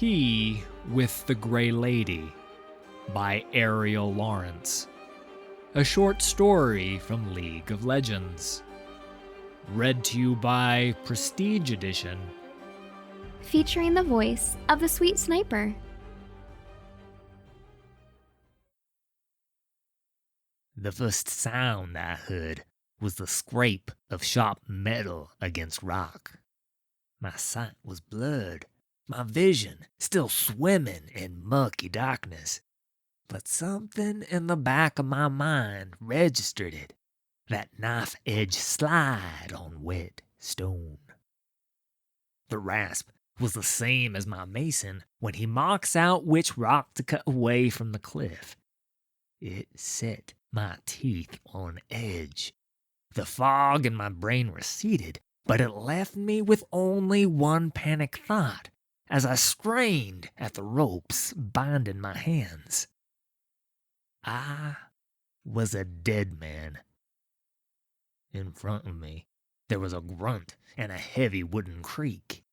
Tea with the Grey Lady by Ariel Lawrence. A short story from League of Legends. Read to you by Prestige Edition. Featuring the voice of the Sweet Sniper. The first sound I heard was the scrape of sharp metal against rock. My sight was blurred, my vision still swimming in murky darkness. But something in the back of my mind registered it. That knife-edge slide on wet stone. The rasp was the same as my mason when he marks out which rock to cut away from the cliff. It set my teeth on edge. The fog in my brain receded, but it left me with only one panic thought as I strained at the ropes binding my hands. I was a dead man. In front of me, there was a grunt and a heavy wooden creak.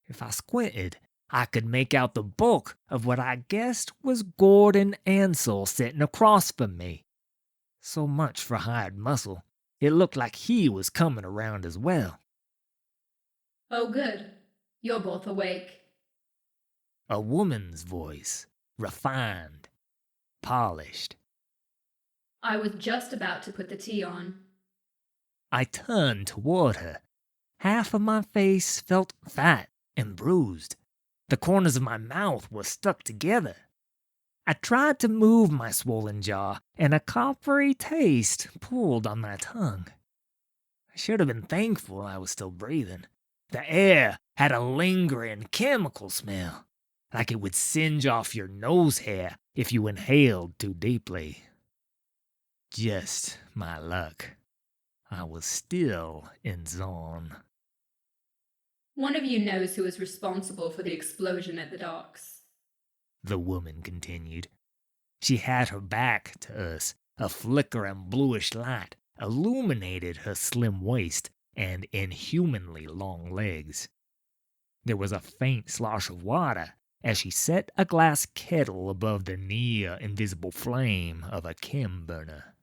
If I squinted, I could make out the bulk of what I guessed was Gordon Ansel sitting across from me. So much for hired muscle, it looked like he was coming around as well. Oh good, you're both awake. A woman's voice, refined, polished. I was just about to put the tea on. I turned toward her. Half of my face felt fat and bruised. The corners of my mouth were stuck together. I tried to move my swollen jaw, and a coppery taste pulled on my tongue. I should have been thankful I was still breathing. The air had a lingering chemical smell, like it would singe off your nose hair if you inhaled too deeply. Just my luck. I was still in zone. One of you knows who is responsible for the explosion at the docks. The woman continued. She had her back to us. A flickering bluish light illuminated her slim waist and inhumanly long legs. There was a faint slosh of water as she set a glass kettle above the near-invisible flame of a chem burner.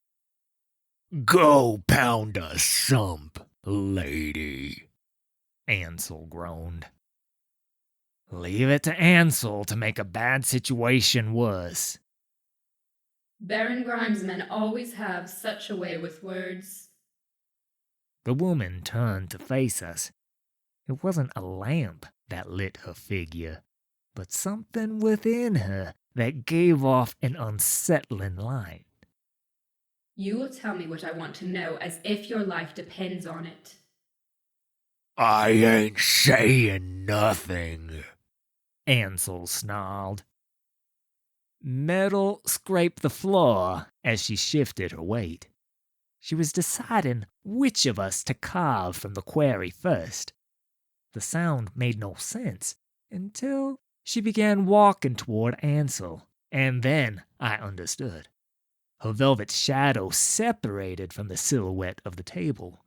"Go pound a sump, lady," Ansel groaned. Leave it to Ansel to make a bad situation worse. Baron Grimes' men always have such a way with words. The woman turned to face us. It wasn't a lamp that lit her figure, but something within her that gave off an unsettling light. You will tell me what I want to know as if your life depends on it. I ain't saying nothing, Ansel snarled. Metal scraped the floor as she shifted her weight. She was deciding which of us to carve from the quarry first. The sound made no sense until she began walking toward Ansel, and then I understood. Her velvet shadow separated from the silhouette of the table.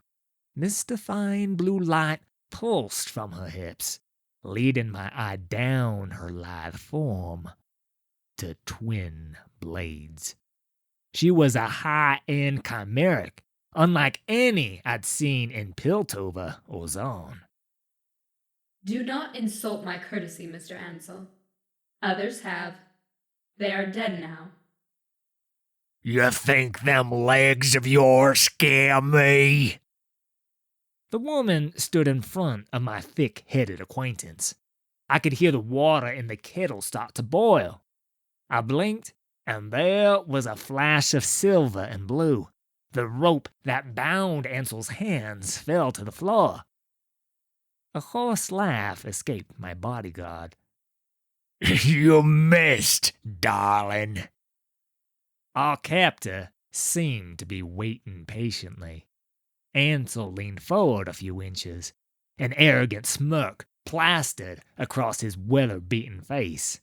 Mystifying blue light pulsed from her hips, leading my eye down her lithe form to twin blades. She was a high-end chimeric, unlike any I'd seen in Piltover or Zon. Do not insult my courtesy, Mr. Ansel. Others have. They are dead now. You think them legs of yours scare me? The woman stood in front of my thick-headed acquaintance. I could hear the water in the kettle start to boil. I blinked, and there was a flash of silver and blue. The rope that bound Ansel's hands fell to the floor. A hoarse laugh escaped my bodyguard. You missed, darling. Our captor seemed to be waiting patiently. Ansel leaned forward a few inches, an arrogant smirk plastered across his weather-beaten face.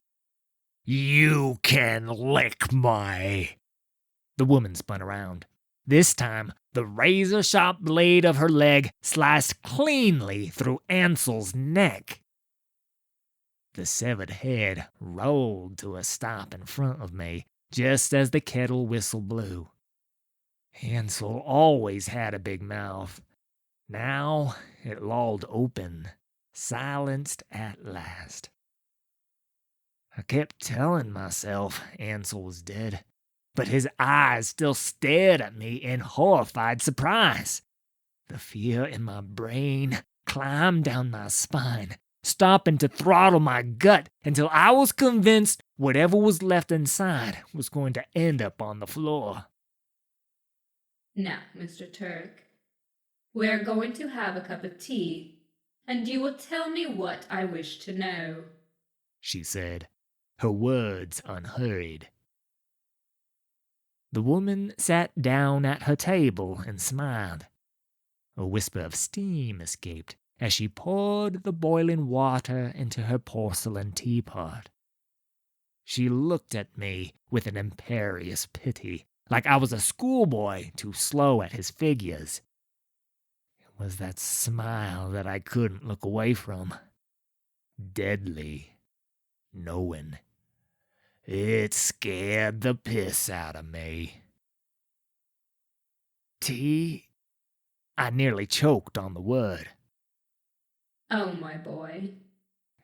You can lick my... The woman spun around. This time, the razor-sharp blade of her leg sliced cleanly through Ansel's neck. The severed head rolled to a stop in front of me just as the kettle whistle blew. Ansel always had a big mouth. Now it lolled open, silenced at last. I kept telling myself Ansel was dead, but his eyes still stared at me in horrified surprise. The fear in my brain climbed down my spine, stopping to throttle my gut until I was convinced whatever was left inside was going to end up on the floor. Now, Mr. Turk, we are going to have a cup of tea, and you will tell me what I wish to know, she said, her words unhurried. The woman sat down at her table and smiled. A whisper of steam escaped as she poured the boiling water into her porcelain teapot. She looked at me with an imperious pity, like I was a schoolboy too slow at his figures. It was that smile that I couldn't look away from. Deadly, knowing. It scared the piss out of me. Tea? I nearly choked on the word. Oh, my boy,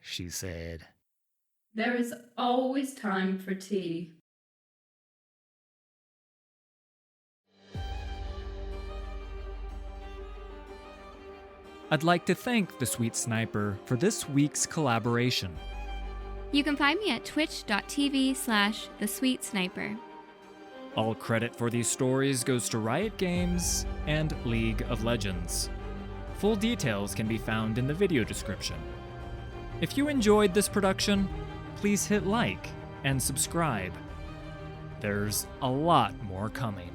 she said. There is always time for tea. I'd like to thank The Sweet Sniper for this week's collaboration. You can find me at twitch.tv/thesweetsniper. All credit for these stories goes to Riot Games and League of Legends. Full details can be found in the video description. If you enjoyed this production, please hit like and subscribe. There's a lot more coming.